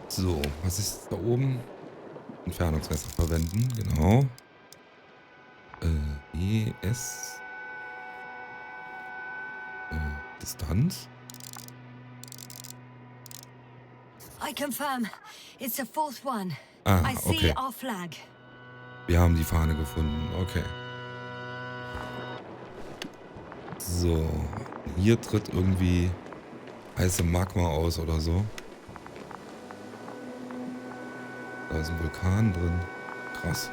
So, was ist da oben? Entfernungsmesser verwenden, genau. ES. Distanz. I confirm. It's the fourth one. Ah, I see okay. our flag. Wir haben die Fahne gefunden. Okay. So. Hier tritt irgendwie heiße Magma aus oder so. Da ist ein Vulkan drin. Krass.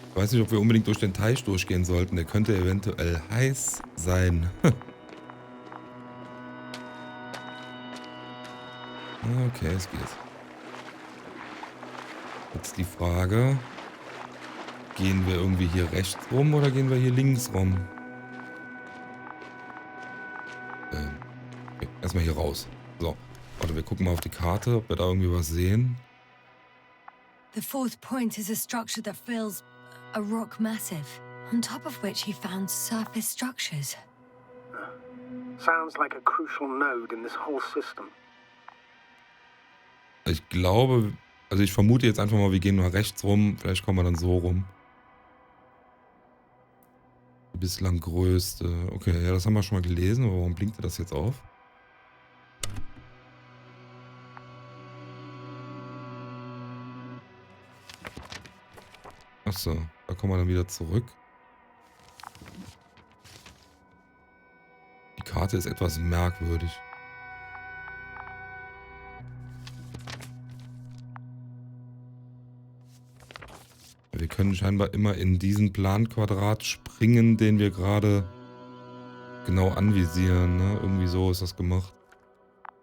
Ich weiß nicht, ob wir unbedingt durch den Teich durchgehen sollten. Der könnte eventuell heiß sein. Okay, es geht. Jetzt die Frage, gehen wir irgendwie hier rechts rum oder gehen wir hier links rum? Okay, erstmal hier raus. So, warte, wir gucken mal auf die Karte, ob wir da irgendwie was sehen. The fourth point is a structure that feels a rock massive, on top of which he found surface structures. Sounds like a crucial node in this whole system. Ich glaube, also ich vermute jetzt einfach mal, wir gehen mal rechts rum. Vielleicht kommen wir dann so rum. Die bislang größte. Okay, ja, das haben wir schon mal gelesen. Aber warum blinkt das jetzt auf? Achso, da kommen wir dann wieder zurück. Die Karte ist etwas merkwürdig. Wir können scheinbar immer in diesen Planquadrat springen, den wir gerade genau anvisieren. Ne? Irgendwie so ist das gemacht.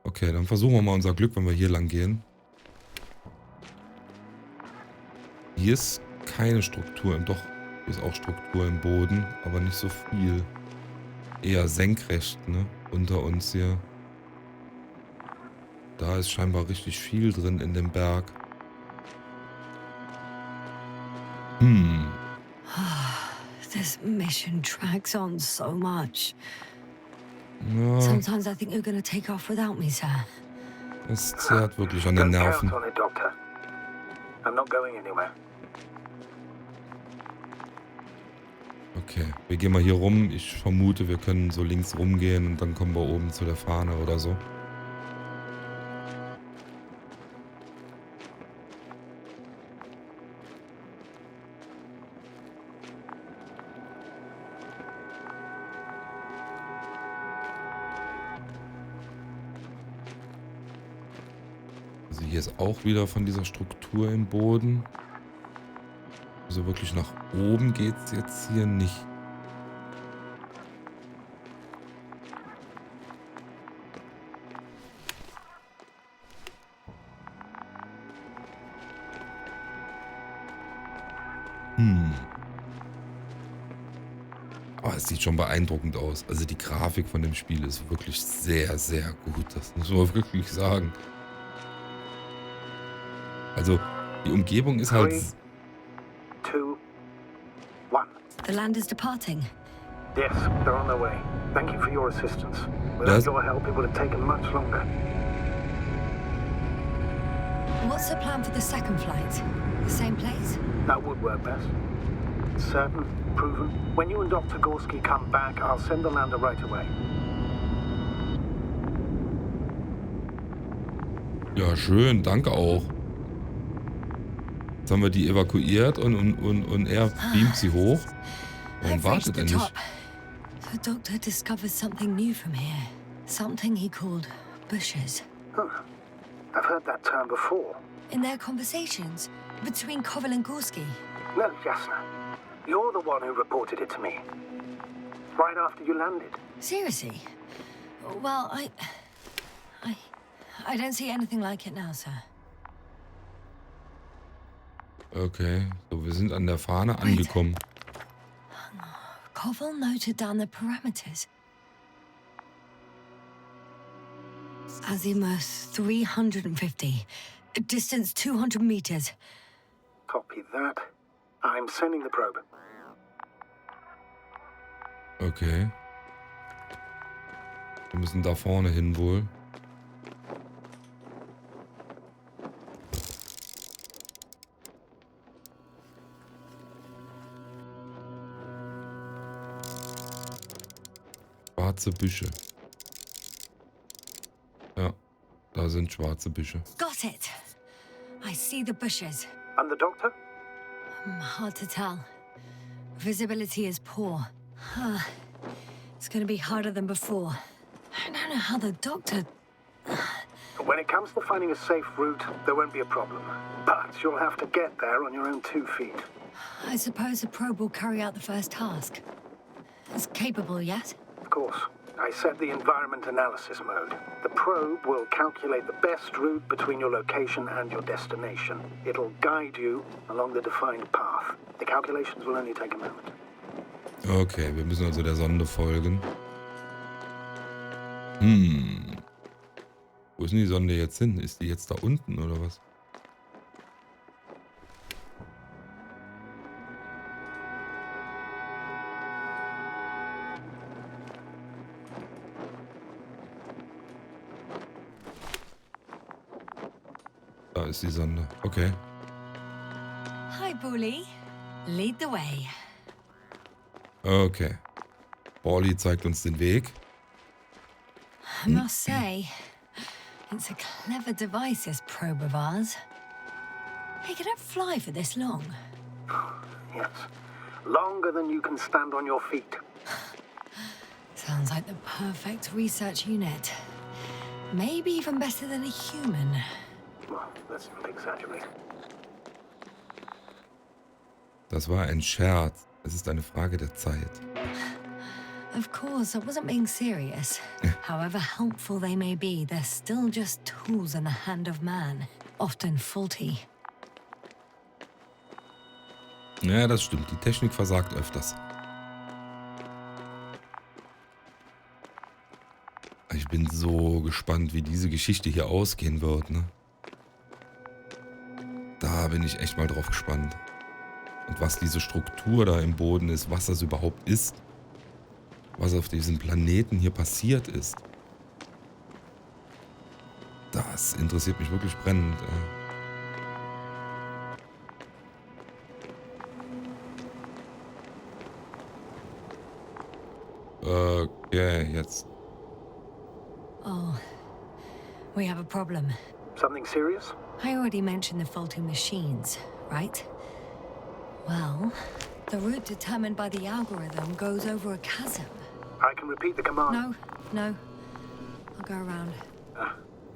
Okay, dann versuchen wir mal unser Glück, wenn wir hier lang gehen. Hier ist keine Struktur. Doch, hier ist auch Struktur im Boden, aber nicht so viel. Eher senkrecht, ne? Unter uns hier. Da ist scheinbar richtig viel drin in dem Berg. This mission drags on so much. Ja, Sometimes I think you're gonna take off without me, sir. es zerrt wirklich an den Don't Nerven. count on it, Doctor. I'm not going anywhere. Okay, wir gehen mal hier rum. Ich vermute, wir können so links rumgehen und dann kommen wir oben zu der Fahne oder so. Also hier ist auch wieder von dieser Struktur im Boden. Also wirklich nach oben geht es jetzt hier nicht. Aber es sieht schon beeindruckend aus. Also die Grafik von dem Spiel ist wirklich sehr, sehr gut. Das muss man wirklich sagen. Also die Umgebung ist halt... 3, 2, 1. The land is departing. Yes, they're on their way. Thank you for your assistance. Without Yes. your help, it would have taken much longer. What's the plan for the second flight? The same place? That would work best. Certain, proven. When you and Dr. Gorski come back, I'll send the lander right away. Ja, schön. Danke auch. Jetzt haben wir die evakuiert und er beamt sie hoch. Warum I've reached wartet the er top. nicht? The doctor discovered something new from here. Something he called bushes. Huh. I've heard that term before. In their conversations between Koval and Gorski. No, Yasna. You're the one who reported it to me. Right after you landed. Seriously? Well, I don't see anything like it now, sir. Okay, so wir sind an der Fahne angekommen. Koval noted down the parameters. Azimuth 350. Distance 200 meters. Copy that. I'm sending the probe. Okay. Wir müssen da vorne hin wohl. Schwarze Büsche. Ja, da sind schwarze Büsche. Got it. I see the bushes. And the doctor? Hard to tell. Visibility is poor. It's gonna be harder than before. I don't know how the doctor... When it comes to finding a safe route, there won't be a problem. But you'll have to get there on your own 2 feet. I suppose the probe will carry out the first task. It's capable yet? Of course. I set the environment analysis mode. The probe will calculate the best route between your location and your destination. It'll guide you along the defined path. The calculations will only take a moment. Okay, wir müssen also der Sonde folgen. Wo ist denn die Sonde jetzt hin? Ist die jetzt da unten oder was? Da ist die Sonde. Okay. Hi, Bully. Lead the way. Okay. Pauli zeigt uns den Weg. I must say, it's a clever device, this probe of ours. Hey, can it fly for this long? Yes. Longer than you can stand on your feet. Sounds like the perfect research unit. Maybe even better than a human. Well, let's not exaggerate. Das war ein Scherz. Es ist eine Frage der Zeit. Of course, I wasn't being serious. However helpful they may be, they're still just tools in the hand of man, often faulty. Ja, das stimmt. Die Technik versagt öfters. Ich bin so gespannt, wie diese Geschichte hier ausgehen wird, ne? Da bin ich echt mal drauf gespannt. Und was diese Struktur da im Boden ist, was das überhaupt ist. Was auf diesem Planeten hier passiert ist. Das interessiert mich wirklich brennend. Okay, jetzt. Oh, we have a problem. Something serious? I already mentioned the faulty machines, right? Well, the route determined by the algorithm goes over a chasm. I can repeat the command. No. I'll go around.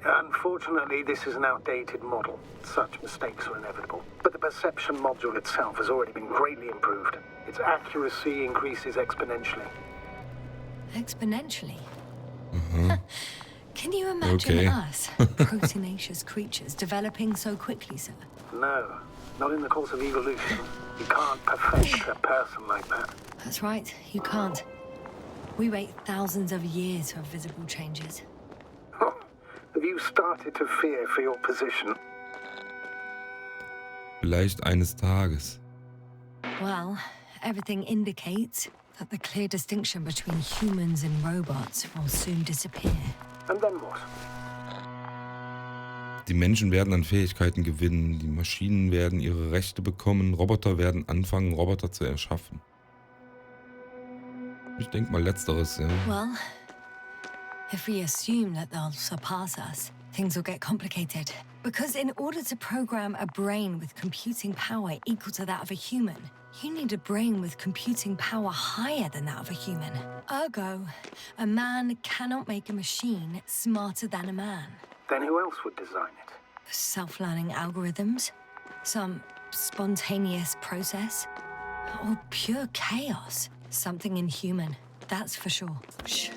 Unfortunately, this is an outdated model. Such mistakes are inevitable. But the perception module itself has already been greatly improved. Its accuracy increases exponentially. Exponentially? Can you imagine us, proteinaceous creatures, developing so quickly, sir? No, not in the course of evolution. You can't perfect a person like that. That's right, you can't. We wait thousands of years for visible changes. Have you started to fear for your position? Vielleicht eines Tages. Well, everything indicates that the clear distinction between humans and robots will soon disappear. And then what? Die Menschen werden an Fähigkeiten gewinnen, die Maschinen werden ihre Rechte bekommen, Roboter werden anfangen, Roboter zu erschaffen. Ich denke mal letzteres, ja. Well, if we assume that they'll surpass us, things will get complicated. Because in order to program a brain with computing power equal to that of a human, you need a brain with computing power higher than that of a human. Ergo, a man cannot make a machine smarter than a man. Then who else would design it? Self-learning algorithms? Some spontaneous process? Or pure chaos? Something inhuman, that's for sure. Shh.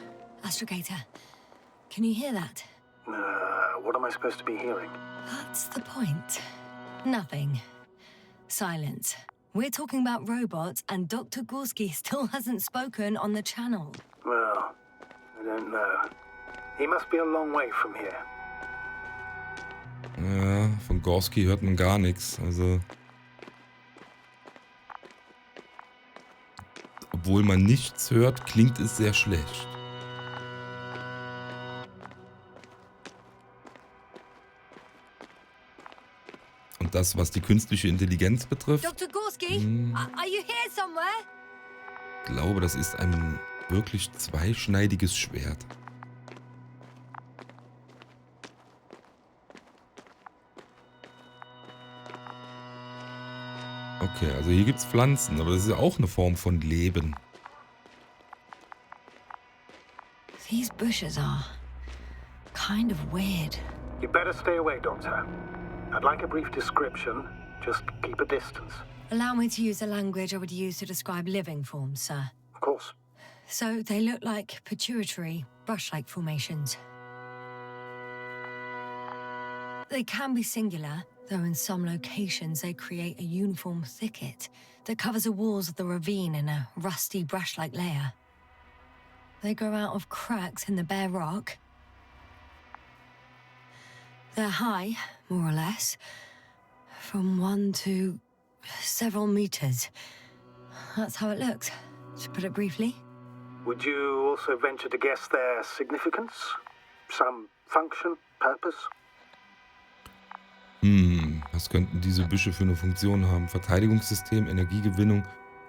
Astrogator, can you hear that? What am I supposed to be hearing? That's the point. Nothing. Silence. We're talking about robots, and Dr. Gorski still hasn't spoken on the channel. Well, I don't know. He must be a long way from here. Ja, von Gorski hört man gar nichts. Also, obwohl man nichts hört, klingt es sehr schlecht. Und das, was die künstliche Intelligenz betrifft, Dr. Gorski, are you here somewhere? glaube, das ist ein wirklich zweischneidiges Schwert. Okay, also hier gibt es Pflanzen, aber das ist ja auch eine Form von Leben. These bushes are kind of weird. You better stay away, Doctor. I'd like a brief description. Just keep a distance. Allow me to use the language I would use to describe living forms, sir. Of course. So they look like pituitary, brush-like formations. They can be singular, though in some locations they create a uniform thicket that covers the walls of the ravine in a rusty brush-like layer. They grow out of cracks in the bare rock. They're high, more or less, from 1 to several meters. That's how it looks, to put it briefly. Would you also venture to guess their significance? Some function, purpose? Was könnten diese Büsche für eine Funktion haben? Verteidigungssystem, Energiegewinnung,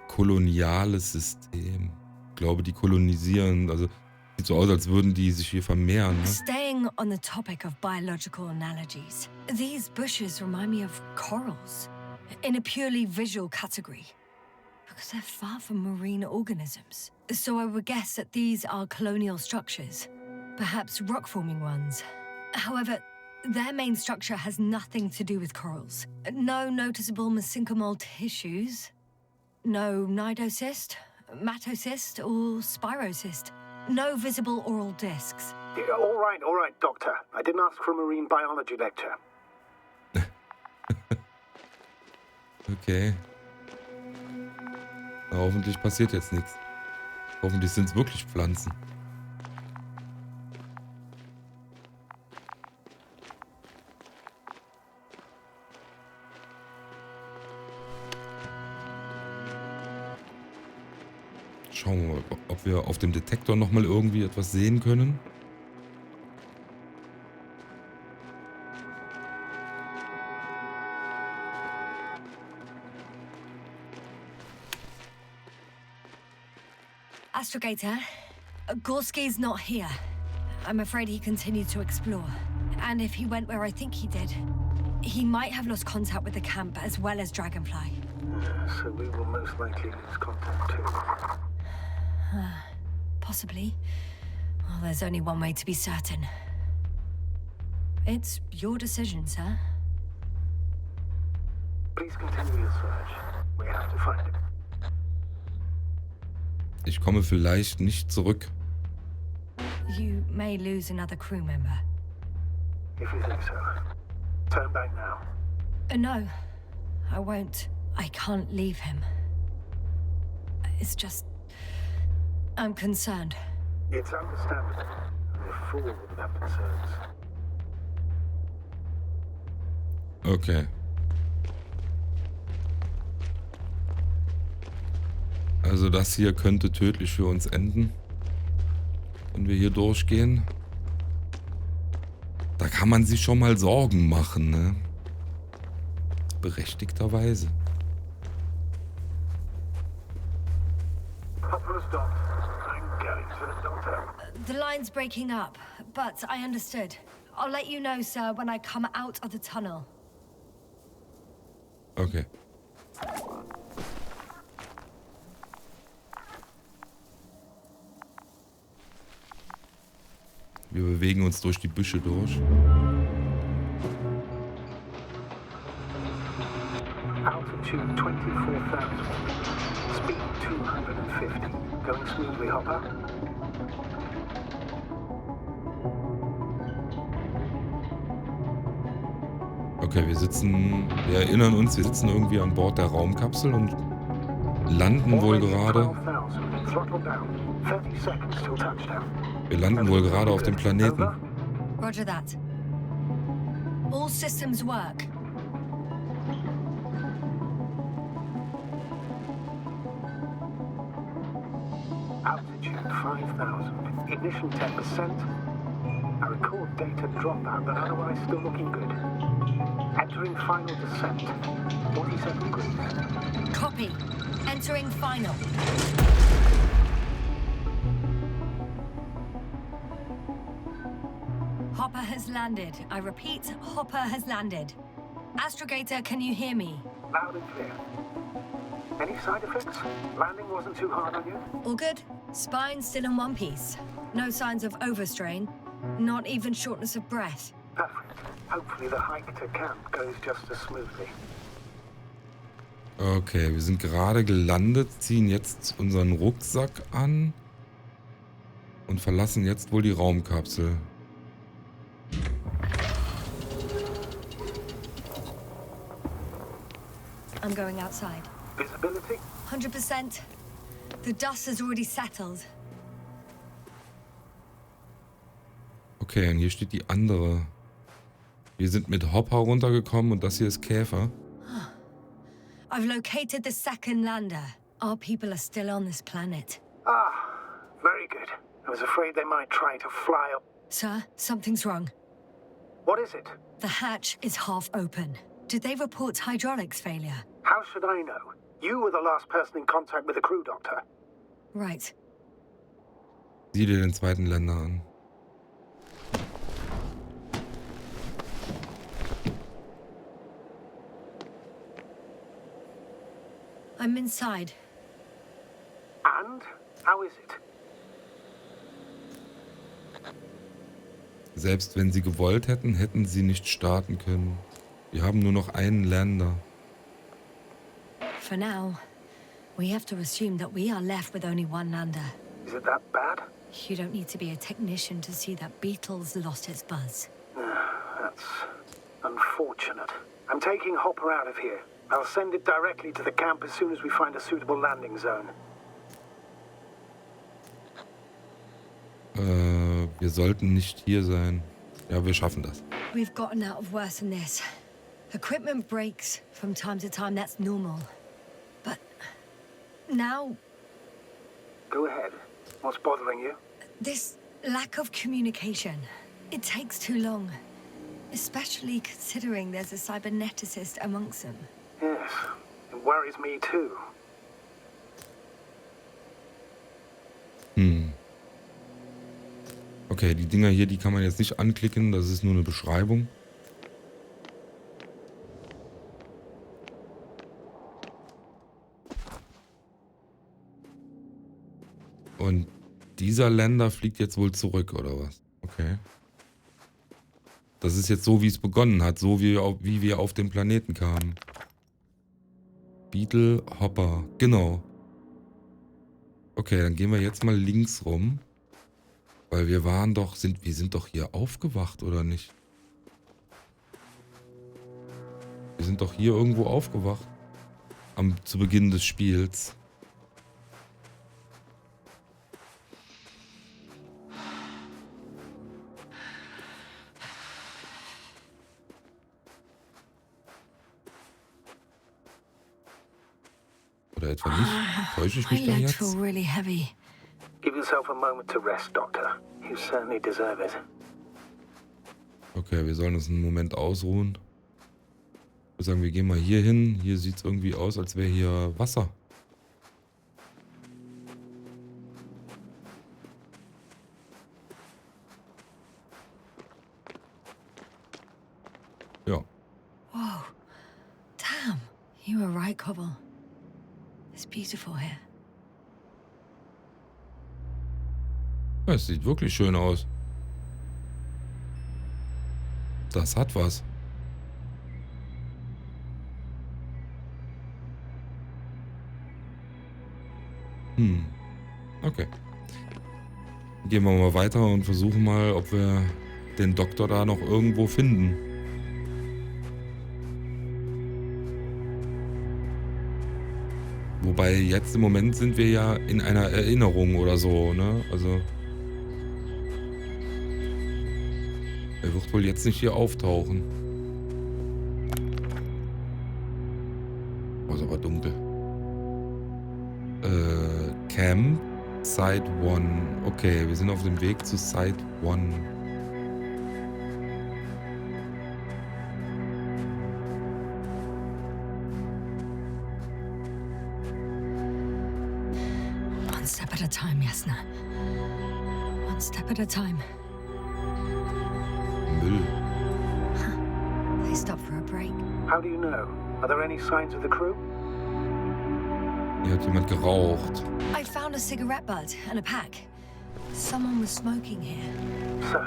koloniales System. Ich glaube, die kolonisieren, also sieht so aus, als würden die sich hier vermehren. Ne? Staying on the topic of biological analogies, these bushes remind me of corals, in a purely visual category, because they're far from marine organisms. So I would guess that these are colonial structures, perhaps rock-forming ones. However, their main structure has nothing to do with corals. No noticeable mesenchymal tissues, no nidocyst, matocyst, or spirocyst. No visible oral discs. Yeah, all right, Doctor. I didn't ask for a marine biology lecture. Okay. Na, hoffentlich passiert jetzt nichts. Hoffentlich sind es wirklich Pflanzen. Schauen wir mal, ob wir auf dem Detektor nochmal irgendwie etwas sehen können. Astrogator, Gorski's not here. I'm afraid he continued to explore. And if he went where I think he did, he might have lost contact with the camp as well as Dragonfly. So we will most likely lose contact too. Possibly. Well, there's only one way to be certain. It's your decision, sir. Please continue your search. We have to find him. Ich komme vielleicht nicht zurück. You may lose another crew member. If you think so. Turn back now. No, I won't. I can't leave him. It's just... I'm concerned. It's understandable. A fool would have concerns. Okay. Also das hier könnte tödlich für uns enden, wenn wir hier durchgehen. Da kann man sich schon mal Sorgen machen, ne? Berechtigterweise. The line's breaking up, but I understood. I'll let you know, sir, when I come out of the tunnel. Okay. Wir bewegen uns durch die Büsche durch. Altitude 24,000. Speed 250. Going smoothly, Hopper? Okay, wir erinnern uns, wir sitzen irgendwie an Bord der Raumkapsel und landen wohl gerade. Wir landen wohl gerade auf dem Planeten. Roger that. All systems work. Altitude 5,000. Ignition 10%. I record data dropout, but otherwise still looking good. Entering final descent. 47 degrees. Copy. Entering final. Hopper has landed. I repeat, Hopper has landed. Astrogator, can you hear me? Loud and clear. Any side effects? Landing wasn't too hard on you? All good? Spine still in one piece. No signs of overstrain. Not even shortness of breath. Perfect. Hopefully the hike to camp goes just as smoothly. Okay, wir sind gerade gelandet, ziehen jetzt unseren Rucksack an und verlassen jetzt wohl die Raumkapsel. I'm going outside. Visibility? 100%. The dust has already settled. Okay, und hier steht die andere. Wir sind mit Hopper runtergekommen und das hier ist Käfer. I've located the second lander. Our people are still on this planet. Ah, very good. I was afraid they might try to fly up. Sir, something's wrong. What is it? The hatch is half open. Did they report hydraulics failure? How should I know? You were the last person in contact with the crew doctor. Right. Sieh dir den zweiten Länder an. I'm inside. And? How is it? Selbst wenn sie gewollt hätten, hätten sie nicht starten können. Wir haben nur noch einen Lander. For now, we have to assume that we are left with only one lander. Is it that bad? You don't need to be a technician to see that Beetle's lost its buzz. That's unfortunate. I'm taking Hopper out of here. I'll send it directly to the camp as soon as we find a suitable landing zone. Wir sollten nicht hier sein. Ja, wir schaffen das. We've gotten out of worse than this. Equipment breaks from time to time, that's normal. But now, Go ahead. What's bothering you? this lack of communication. It takes too long. Especially considering there's a cyberneticist amongst them. Yes, it worries me too. Okay, die Dinger hier, die kann man jetzt nicht anklicken. Das ist nur eine Beschreibung. Und dieser Lander fliegt jetzt wohl zurück, oder was? Okay. Das ist jetzt so, wie es begonnen hat. So wie wir auf den Planeten kamen. Beetle, Hopper. Genau. Okay, dann gehen wir jetzt mal links rum. Weil wir waren doch, wir sind doch hier aufgewacht, oder nicht? Wir sind doch hier irgendwo aufgewacht. Zu Beginn des Spiels. Oder etwa nicht? Täusche ich mich da My legs jetzt? feel really heavy. Give yourself a moment to rest, Doctor. You certainly deserve it. Okay, wir sollen uns einen Moment ausruhen. Ich würde sagen, wir gehen mal hier hin. Hier sieht es irgendwie aus, als wäre hier Wasser. Ja. Whoa. Damn. You were right, Cobble. It's beautiful here. Es sieht wirklich schön aus. Das hat was. Okay. Gehen wir mal weiter und versuchen mal, ob wir den Doktor da noch irgendwo finden. Wobei jetzt im Moment sind wir ja in einer Erinnerung oder so, ne? Also er wird wohl jetzt nicht hier auftauchen. Oh, ist aber dunkel. Camp, Site 1. Okay, wir sind auf dem Weg zu Site 1. One step at a time, Yasna. One step at a time. Müll. They stopped for a break. How do you know? Are there any signs of the crew? Hier hat jemand geraucht. I found a cigarette butt and a pack. Someone was smoking here. So,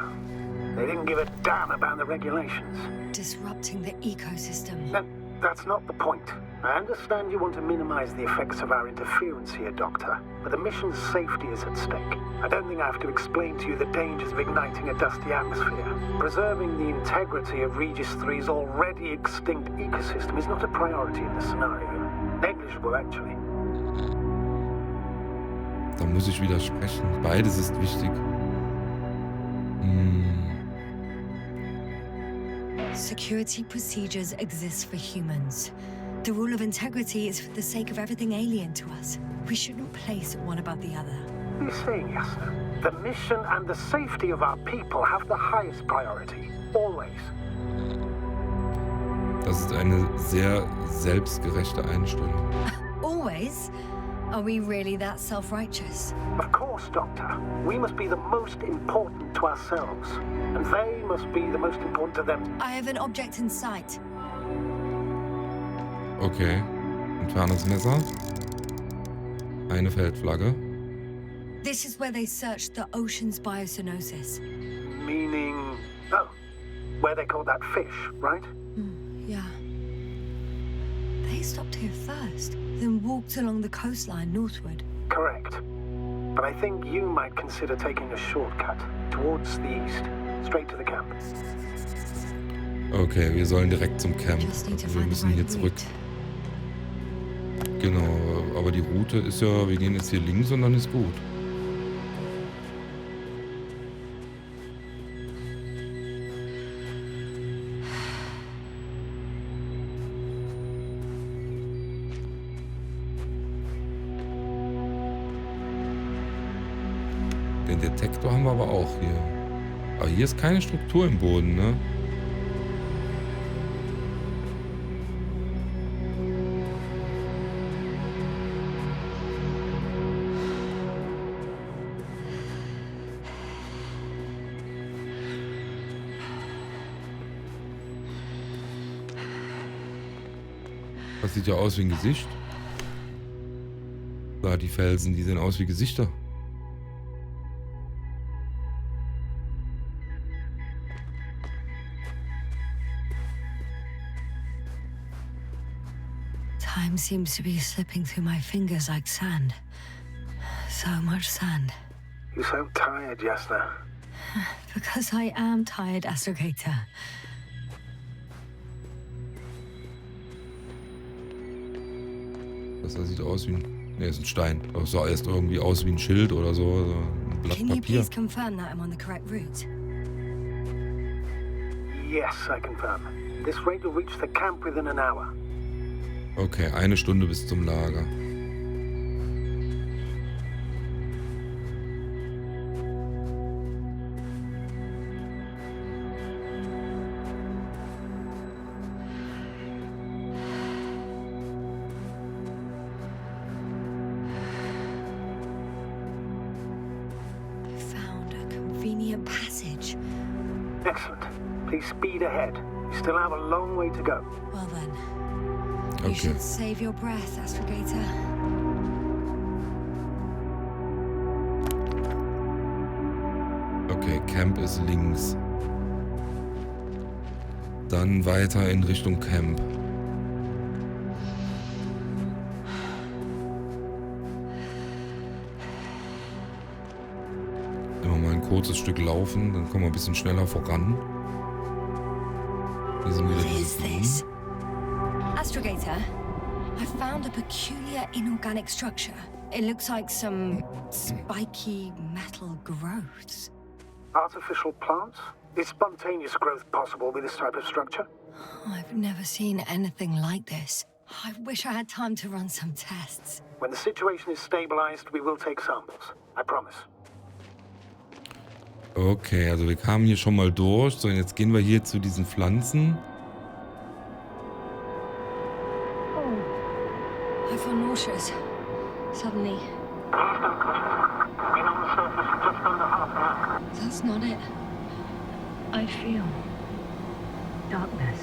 they didn't give a damn about the regulations. Disrupting the ecosystem. That's not the point. I understand you want to minimize the effects of our interference here, Doctor, but the mission's safety is at stake. I don't think I have to explain to you the dangers of igniting a dusty atmosphere. Preserving the integrity of Regis III's already extinct ecosystem is not a priority in this scenario. Negligible, actually. Da muss ich widersprechen. Beides ist wichtig. Security procedures exist for humans. The rule of integrity is for the sake of everything alien to us. We shouldn't place one above the other. What are you saying, Yasna? The mission and the safety of our people have the highest priority. Always. Das ist eine sehr selbstgerechte Einstellung. Always? Are we really that self-righteous? Of course, Doctor. We must be the most important to ourselves. And they must be the most important to them. I have an object in sight. Okay. Entfernungsmesser. Eine Feldflagge. This is where they searched the ocean's biocenosis. Meaning... Oh, where they caught that fish, right? Yeah. They stopped here first, then walked along the coastline northward. Correct. But I think you might consider taking a shortcut towards the east, straight to the camp. Okay, wir sollen direkt zum Camp. Just need to Wir find müssen the hier right zurück. route. Genau, aber die Route ist ja, wir gehen jetzt hier links und dann ist gut. Den Detektor haben wir aber auch hier. Aber hier ist keine Struktur im Boden, ne? Das sieht ja aus wie ein Gesicht. Da, die Felsen, die sehen aus wie Gesichter. Time seems to be slipping through my fingers like sand. So much sand. You sound tired, Yasna. Because I am tired, Astrogator. Das sieht aus wie ein... Ne, ist ein Stein. Das sah erst irgendwie aus wie ein Schild oder so. Also ein Blatt Can you Papier. please confirm that I'm on the correct route? Yes, I confirm. This rate will reach the camp within an hour. Okay, 1 Stunde bis zum Lager. I found a convenient passage. Excellent. Please speed ahead. You still have a long way to go. Well then, you Okay. should save your breath, Astrogator. Okay, Camp ist links. Dann weiter in Richtung Camp. Immer mal ein kurzes Stück laufen, dann kommen wir ein bisschen schneller voran. Hier sind wieder What diese is this? Astrogator, I found a peculiar inorganic structure. It looks like some spiky metal growths. Artificial plants? Is spontaneous growth possible with this type of structure? I've never seen anything like this. I wish I had time to run some tests. When the situation is stabilized, we will take samples. I promise. Okay, also wir kamen hier schon mal durch. So, jetzt gehen wir hier zu diesen Pflanzen. I feel nauseous. Suddenly. Please don't push it. Been on the surface for just under half an hour. That's not it. I feel Darkness.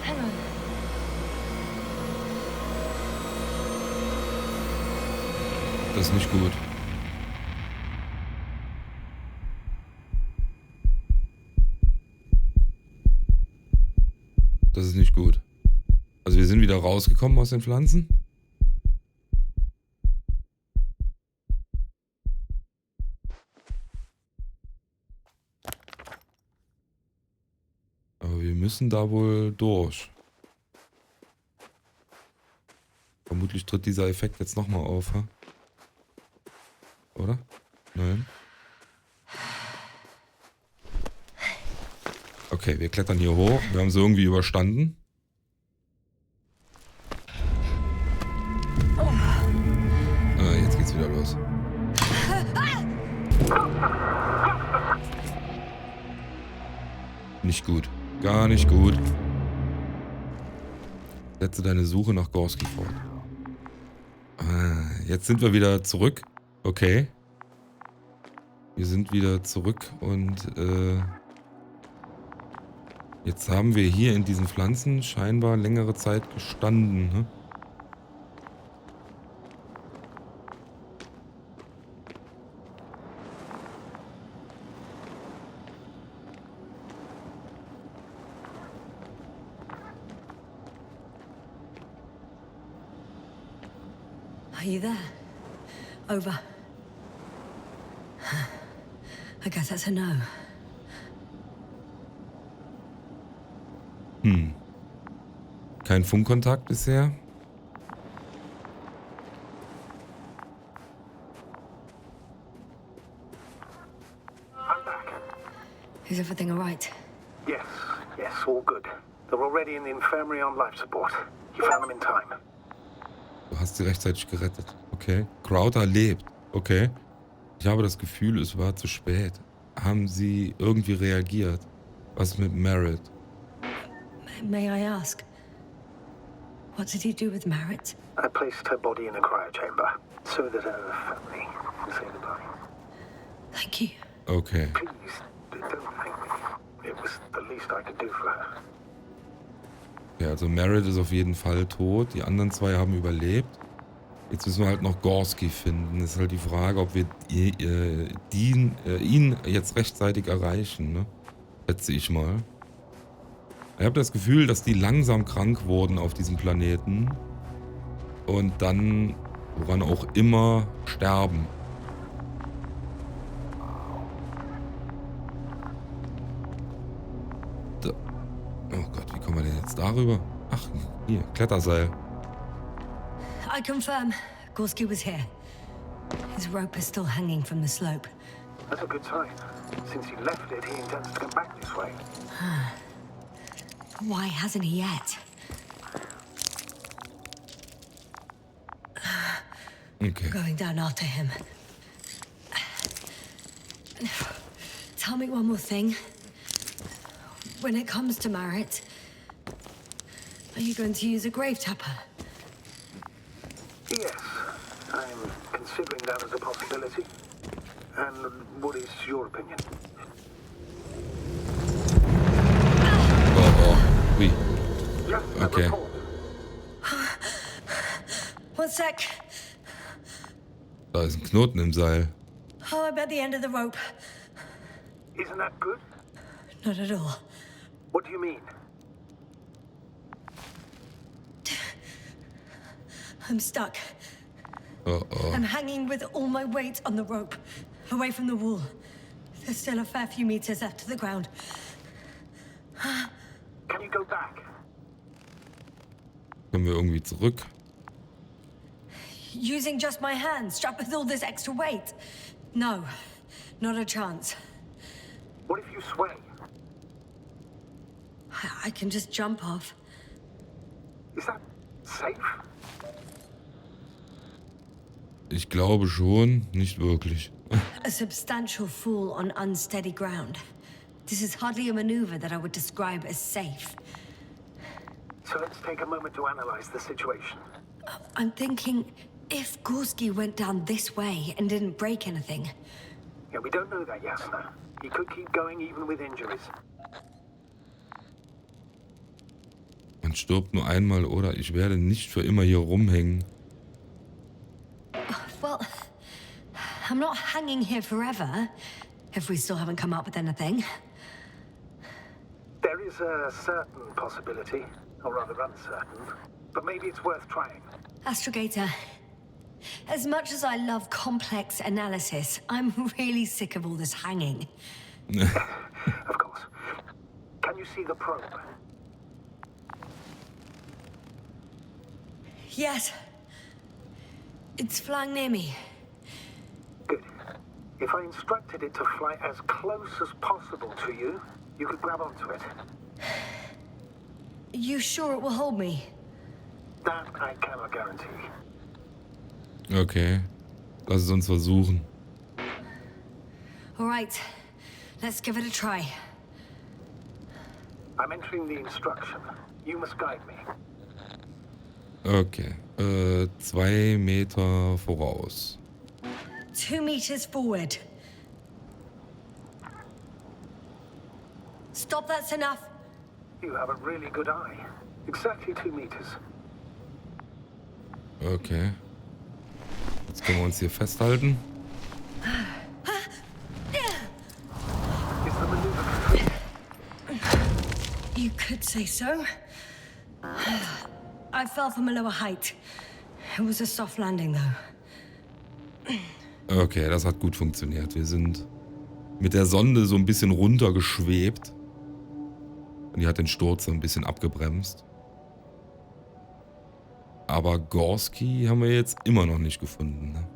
Hang on. Das ist nicht gut. Das ist nicht gut. Also wir sind wieder rausgekommen aus den Pflanzen. Aber wir müssen da wohl durch. Vermutlich tritt dieser Effekt jetzt nochmal auf, ha? Oder? Nein. Okay, wir klettern hier hoch. Wir haben es irgendwie überstanden. Ah, jetzt geht's wieder los. Nicht gut. Gar nicht gut. Setze deine Suche nach Gorski fort. Ah, jetzt sind wir wieder zurück. Okay. Wir sind wieder zurück und jetzt haben wir hier in diesen Pflanzen scheinbar längere Zeit gestanden. Ne? Are you there? Over. I guess that's a no. Kein Funkkontakt bisher. I'm back. Is everything all right? Yes, all good. They're already in the infirmary on life support. You found them in time. Du hast sie rechtzeitig gerettet. Okay. Crowder lebt. Okay. Ich habe das Gefühl, es war zu spät. Haben sie irgendwie reagiert? Was mit Merritt? May I ask? What did he do with Merritt? I placed her body in a cryochamber so that her family can say goodbye. Thank you. Okay. Please, don't thank me. It was the least I could do for her. Ja, also Merritt ist auf jeden Fall tot. Die anderen zwei haben überlebt. Jetzt müssen wir halt noch Gorski finden. Das ist halt die Frage, ob wir ihn jetzt rechtzeitig erreichen, ne? Schätze ich mal. Ich habe das Gefühl, dass die langsam krank wurden auf diesem Planeten. Und dann, woran auch immer, sterben. Da. Oh Gott, wie kommen wir denn jetzt darüber? Ach, hier, Kletterseil. I confirm. Gorski was here. His rope is still hanging from the slope. That's a good sign. Since he left it, he intends to come back this way. Why hasn't he yet? Okay. Going down after him. Tell me one more thing. When it comes to Merritt, are you going to use a grave tapper? Yes, I'm considering that as a possibility. And what is your opinion? Oh, oui. Just Okay. report. One sec. Da ist ein Knoten im Seil. Oh, I'm at the end of the rope. Isn't that good? Not at all. What do you mean? I'm stuck. Oh, oh. I'm hanging with all my weight on the rope, away from the wall. There's still a fair few meters left to the ground. Can you go back? Können wir irgendwie zurück? Using just my hands, strapped with all this extra weight? No, not a chance. What if you sway? I can just jump off. Is that safe? Ich glaube schon, nicht wirklich. A substantial fall on unsteady ground. This is hardly a maneuver that I would describe as safe. So let's take a moment to analyze the situation. I'm thinking, if Gorski went down this way and didn't break anything, Yeah, we don't know that, Yasna. He could keep going even with injuries. Man stirbt nur einmal oder ich werde nicht für immer hier rumhängen. Well, I'm not hanging here forever, if we still haven't come up with anything. There is a certain possibility, or rather uncertain, but maybe it's worth trying. Astrogator, as much as I love complex analysis, I'm really sick of all this hanging. Of course. Can you see the probe? Yes. It's flying near me. Good. If I instructed it to fly as close as possible to you, you could grab onto it. You sure it will hold me? That I cannot guarantee. Okay. Lass es uns versuchen. All right. Let's give it a try. I'm entering the instruction. You must guide me. Okay. 2 Meter voraus. 2 meters forward. Stop, that's enough. You have a really good eye. Exactly 2 meters. Okay. Jetzt können wir uns hier festhalten. Is the maneuver complete? You could say so. I fell from a lower height. It was a soft landing, though. Okay, das hat gut funktioniert. Wir sind mit der Sonde so ein bisschen runtergeschwebt. Und die hat den Sturz so ein bisschen abgebremst. Aber Gorski haben wir jetzt immer noch nicht gefunden. Ne?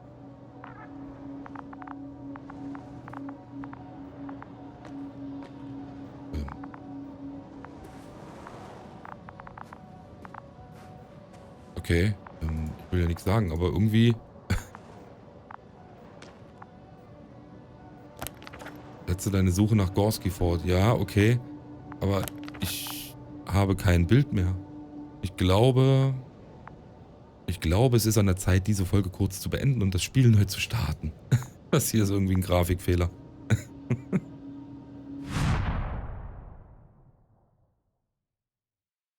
Okay, ich will ja nichts sagen, aber irgendwie... Setze deine Suche nach Gorski fort. Ja, okay, aber ich habe kein Bild mehr. Ich glaube, es ist an der Zeit, diese Folge kurz zu beenden und das Spiel neu zu starten. Das hier ist irgendwie ein Grafikfehler.